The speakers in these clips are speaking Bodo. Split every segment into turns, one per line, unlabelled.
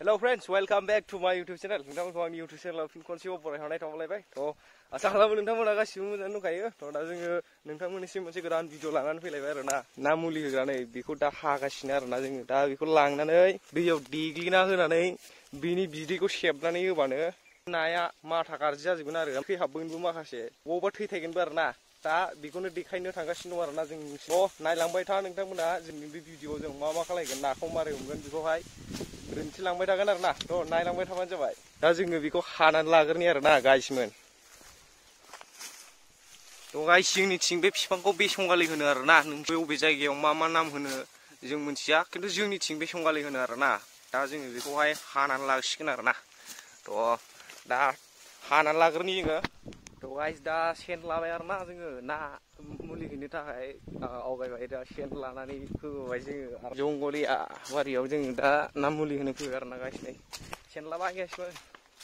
Hello friends, welcome back to my YouTube channel. नोंथांमोनखौ आंनि YouTube channel फिन खनसेबाव बरायहरनाय थाबाय। आसा खालामो नोंथांमोना गासिबो मोजाङै दंखायो। दा जोङो नोंथांमोननिसिम मोनसे गोदान भिडिअ लानानै फैलायबाय आरोना। ना मुलि होग्रानै बेखौ दा हागासिनो आरोना जोङो। दा बेखौ लांनानै दैयाव देग्लिना होनानै बिनि बिदैखौ सेबनानै होबानो नाया माथा गाज्रि जाजोबगोन आरो थैहाबगोनबो माखासे बबावबा थैथायगोनबो आरोना। दा बेखौनो देखायनो थांगासिनो दं आरोना जों नायलांबाय था नोंथांमोना जोंनि बे भिडिअआव जों मा खालायगोन नाखौ मारै हमगोन बेखौहाय दिन्थिलांबाय थागोन आरोना। नायलांबाय थाबानो जाबाय। दा जोङो बेखौ हानानै लाग्रोनि आरोना गाइसमोन। गाइस जोंनिथिं बे बिफांखौ बेसंगालि होनो आरोना। नों बबे जायगायाव मा नाम होनो जों मिथिया, खिन्थु जोंनिथिं बेसंगालि होनो आरोना। दा जोङो बेखौहाय हानानै लासिगोन आरोना। दा हानानै लाग्रोनि जोङो। गाइस दा सेन लाबाय आरोना जोङो ना मुलि हैनो थाखाय आवगायबाय। दा सेन लानानै होबाय जोङो जंगलिया बारियाव जोङो दा ना मुलि होनो फैबाय आरोना गाइस। नै सेन लाबाय गाइसमोन।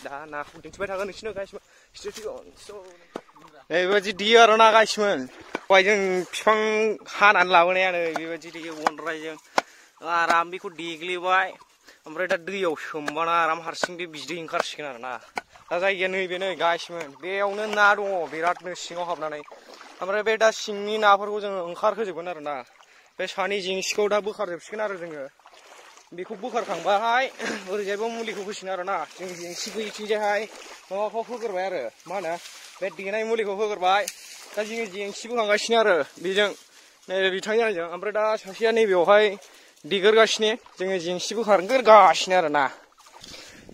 दा नाखौ दिन्थिबाय थागोन नोंसिनो गाइसमोन। बेबायदि देयो आरोना गाइसमोन। दहाय जों बिफां हानानै लाबोनायानो बेबायदि देयो गनद्रायजों आराम बेखौ देग्लिबाय। ओमफ्राय दा दैयाव सोमबाना आराम हारसिं बे बिदै ओंखारसिगोन आरोना। दा जायगाया नैबे नै गाइसमोन। बेयावनो ना दङ बिरादनो सिङाव हाबनानै। ओमफ्राय बे दा सिंनि नाफोरखौ जोङो ओंखारहोजोबगोन आरोना। बे सानि जिंसिखौ दा बोखारजोबसिगोन आरो जोङो। बेखौ बोखारखांबाय ओरैजायबो मुलिखौ होसिगोन आरोना। जों जिंसि गैयैथिंजायहाय माबाखौ होग्रोबाय आरो मा होनो बे देनाय मुलिखौ होग्रोबाय। दा जोङो जिंसि बोखांगासिनो आरो बेजों नैबे बिथांनि आंजों। ओमफ्राय दा सासेया नैबेयावहाय देगोरगासिनो। जोङो जिंसि बोखारग्रोगासिनो आरोना।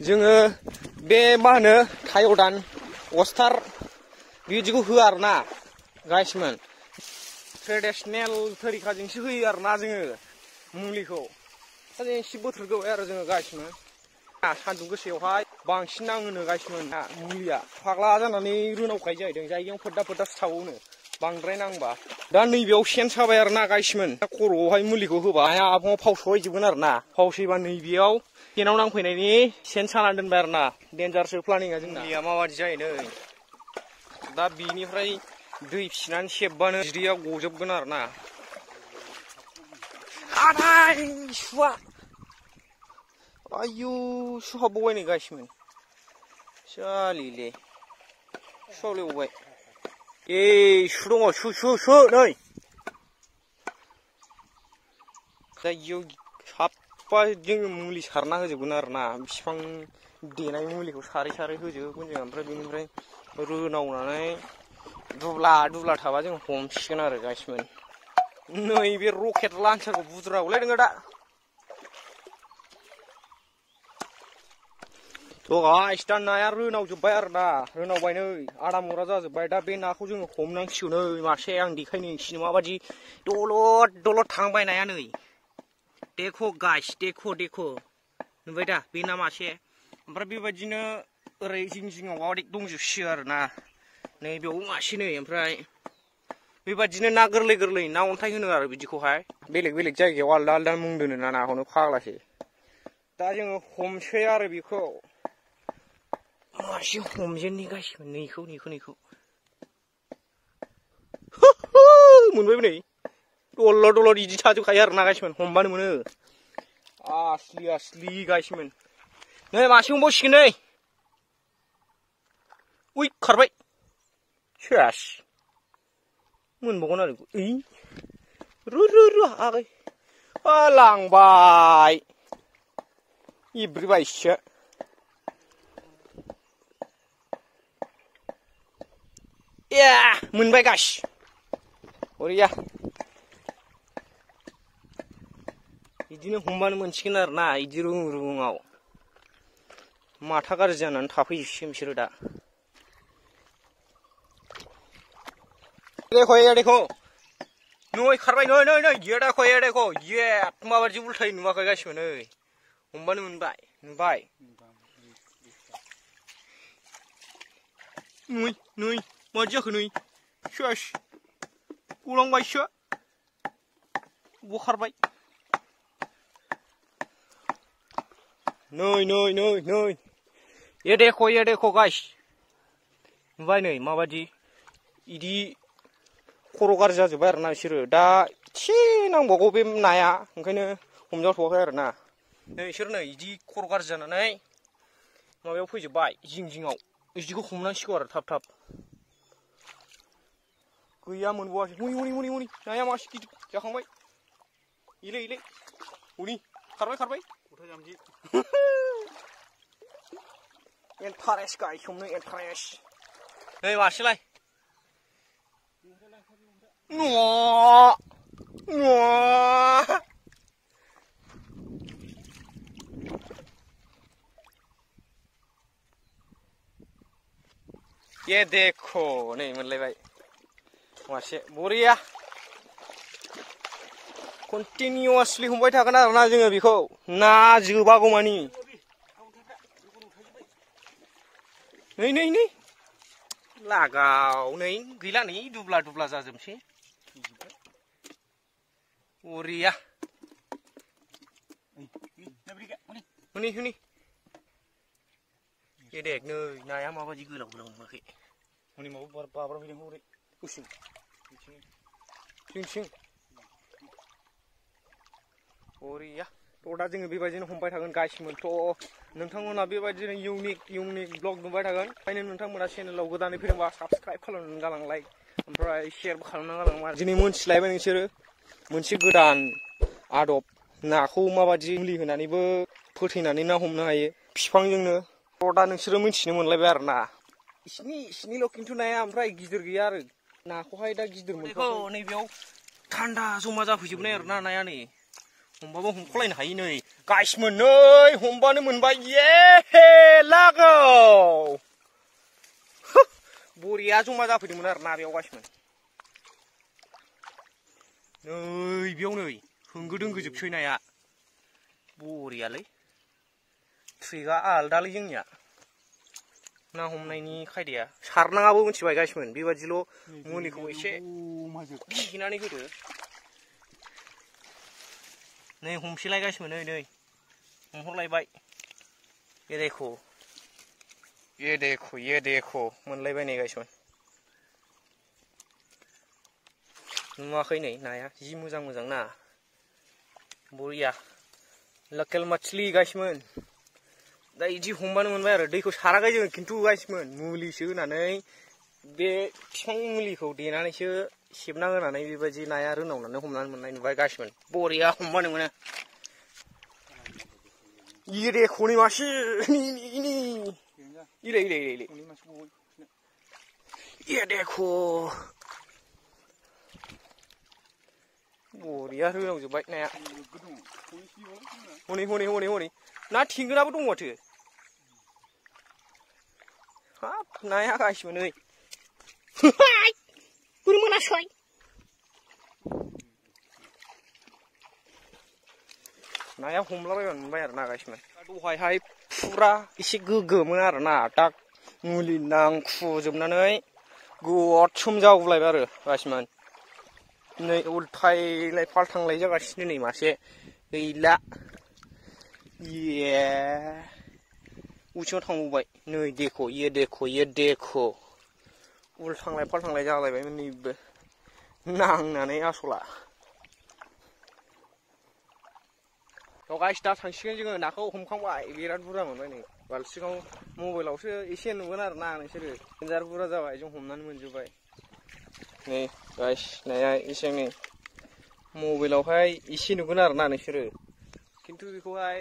जोङो बे मा होनो थाय'दान अस्टार बिदिखौ होआ आरोना गाइसमोन। ट्रेडिसनेल तरिकाजोंसो होयो आरोना जोङो मुलिखौ। दा जों एसे बोथ्रोदगोबाय आरो जोङो गाइसमोन। सान्दुं गोसायावहाय बांसिन नाङोनो गाइसमोन ना मुलिया। फाग्ला जानानै रोनावखायो जाहैदों। जायगायाव फोदा सावोनो बांद्राय नांबा। दा नैबेयाव सेन साबाय आरोना गाइसमोन। दा खर'आवहाय मुलिखौ होबा आबुङाव फावसहैजोबगोन आरोना। फावसैबा नैबेयाव सेनाव नांफैनायनि सेन सानानै दोनबाय आरोना। देन्जारसो प्लानिंआ जोंना। मुलिया माबादि जायो नै। दा बिनिफ्राय दै फिसिनानै सेबबानो बिदैया गजोबगोन आरोना। सुवा आयु सुहाबबावबाय नै गाइसमोन। जालिले सुहाबलायबावबाय। सु दङ सु नै जायगायाव साफा जोङो मुलि सारना होजोबगोन आरोना। बिफां देनाय मुलिखौ सारै होजोबगोन जों। ओमफ्राय बेनिफ्राय रोनावनानै दुब्ला थाबा जों हमसिगोन आरो गाइसमोन। नैबे रकेट लान्सारखौ बुद्रुनांगौलै नोङो दा। गाइस दा नाया रोनावजोब्बाय आरोना। रोनावबाय नै आदा मरा जाजोब्बाय। दा बे नाखौ जोङो हमनांसिगौ नै मासे आं देखायनो नोंसिनो माबादि दलद थांबाय नाया नै। देखो गाइस देखो नुबाय दा बे ना मासे। ओमफ्राय बेबायदिनो ओरै जिङाव दंजोबसियो आरोना। नै बेयाव मासे नै। ओमफ्राय बेबायदिनो ना गोरलै ना अन्थाइ होनो आरो बिदिखौहाय। बेलेग जायगायाव आलदा मुं दोनो ना नाखौनो फाग्लासो। दा जोङो हमसै आरो बेखौ मासे हमजेननि गाइसमोन। नैखौ मोनबायबो नै। दलद बिदि थाजोबखायो आरोना गाइसमोन। हमबानो मोनो आसलि गाइसमोन। नै मासे हमबावसिगोन नै। उइ खारबाय सेस मोनबावगोन आरो रो लांबाय इब्रिबायसो। मोनबाय गाइस बरिया। बिदिनो हमबानो मोनसिगोन आरोना। बिदि रुगुङाव माथा गाज्रि जानानै थाफैजोबसिगोन बिसोरो दा। देखो नै खारबाय नै ये देखो ये माबादि उल्थायै नुवाखै गाइसमोन। नै हमबानो मोनबाय नुबाय। नै मादि जाखो नै सेस गलांबायसो बखारबाय। नै ये देखो गाइस नुबाय नै माबादि इदि खर' गाज्रि जाजोब्बाय आरोना बिसोरो। दा एसे नांबावगौ बे नाया, ओंखायनो हमजाथ'वाखै आरोना। बिसोर नै इदि खर' गाज्रि जानानै माबायाव फैजोब्बाय जिं जिङाव इदिखौ हमनांसिगौ आरो थाब थाब गैया मोनबावासै हनै नाया मासे गिदिर जाखांबाय इलै हनै खारबाय
गथा जामजि
इन्टारेस्ट गायसोमनो इन्टारेस्ट नै मासेलाय ये देखो नै मोनलायबाय मासे बरिया कन्टिनिउवासलि हमबाय थागोन आरोना जोङो बेखौ ना जोबागौमानि नै लागाव नै गैला नै दुब्ला जाजोबसै बरिया हनै गेदेक नै नाया माबायदि गोलाव नुवाखै
हनै माबा बाब्रा फैदों हरै
उसिं बरिया दा जोङो बेबायदिनो हमबाय थागोन गाइसमोन नोंथांमोना बेबायदिनो इउनिक ब्लग नुबाय थागोन ओंखायनो नोंथांमोना चेनेलाव गोदानै फैदोंबा साबस्क्राइब खालामनानै गालां लाइक ओमफ्राय शेयारबो खालामनानै गालां दिनै मोनथिलायबाय नोंसोरो मोनसे गोदान आदब नाखौ माबायदि मुलि होनानैबो फोथैनानै ना हमनो हायो बिफांजोंनो दा नोंसोरो मिथिनो मोनलायबाय आरो ना इसिनिल' खिन्थु नाया ओमफ्राय गिदिर गैया आरो नाखौहाय दा गिदिर मोनखौ नैबेयाव थान्दा जमा जाफैजोबनाय आरो ना नाया नै हमबाबो हमख'लायनो हायो नै गाइसमोन नै हमबानो मोनबाय ये लागाव बरिया जमा जाफैदोंमोन आरो ना बेयाव गाइसमोन नै बेयाव नै होंगो दोंगो जोबसै नाया बरियालै ट्रिकआ आलदालै जोंनिया ना हमनायनि खायदाया सारनाङाबो मिथिबाय गाइसमोन बेबादिल' मुलिखौ एसे दिगिनानै होदो नै हमसैलाय गाइसमोन नै हमहरलायबाय ये देखो मोनलायबाय नै गाइसमोन नुवाखै नै नाया जि मोजां ना बरिया लकेल मछली गाइसमोन दा इदि हमबानो मोनबाय आरो दैखौ साराखै जों खिन्थु गाइसमोन मुलिसो होनानै बे बिफां मुलिखौ देनानैसो सेबना होनानै बेबायदि नाया रोनावनानै हमनानै मोननाय नुबाय गाइसमोन बरिया हमबानो मोनो ये देखो नै मासे इलै ये देखो बरिया रोनावजोब्बाय नाया हनै ना थेंगोनाबो दं माथो हाब नाया गाइसमोन नै बोरै मोनासै नाया हमलाबायबानो मोनबाय आरो ना गाइसमोन दहायहाय फुरा एसे गोग्गोमोन आरो ना दा मुलि नांखुजोबनानै गोसोम जागुलायबाय आरो गाइसमोन नै उल्थायलाय फाल्थांलाय जागासिनो नै मासे गैला ये उथिङाव थांबावबाय नै ये देखो उल्थांलाय फाल्थांलाय जालायबाय नैबो नांनानै आसला गाइस दा थांसिगोन जोङो नाखौ हमखांबाय बिराद बुरजा मोनबाय नै बाल्थिङाव मबाइलावसो एसे नुगोन आरो ना नोंसोरो बिराद बुरजा जाबाय जों हमनानै मोनजोब्बाय नै गाइस नाया एसे नै मबाइलावहाय एसे नुगोन आरो ना नोंसोरो खिन्थु बेखौहाय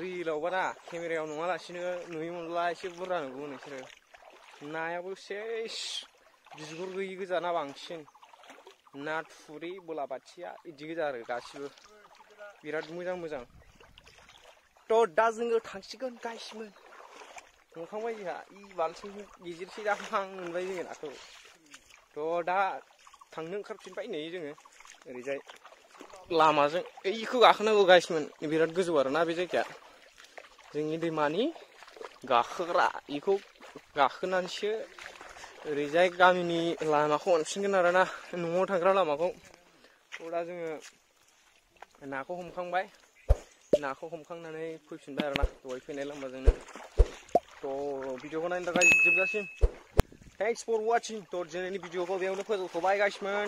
रिलावबा ना केमेरायाव नङालासिनो नुयोमोनब्ला एसे बुरजा नुगौमोन नोंसोरो नायाबो सेस बिगुर गैयि गोजा ना बांसिन ना थुरि बालाबाथिया बिदि गोजा आरो गासिबो बिराद मोजां दा जोङो थांसिगोन गाइसमोन हमखांबाय जोंहा बाल्थिं गेजेरसे जाहां मोनबाय जोङो नाखौ दा थांनो ओंखारफिनबाय नै जोङो ओरैजाय लामाजों बैखौ गाखोनांगौ गाइसमोन बिराद गोजौ आरोना बे जायगाया जोंनि दैमानि गाखोग्रा बेखौ गाखोनानैसो ओरैजाय गामिनि लामाखौ मोनफिनगोन आरोना न'आव थांग्रा लामाखौ दा जोङो नाखौ हमखांबाय नाखौ हमखांनानै फैफिनबाय आरोना दहाय फैनाय लामाजोंनो भिडिअखौ नायनो थाखाय जोबजासिम थेंक्स फर वाचिं दिनैनि भिडिअखौ बेयावनो फोजोबथ'बाय गाइसमोन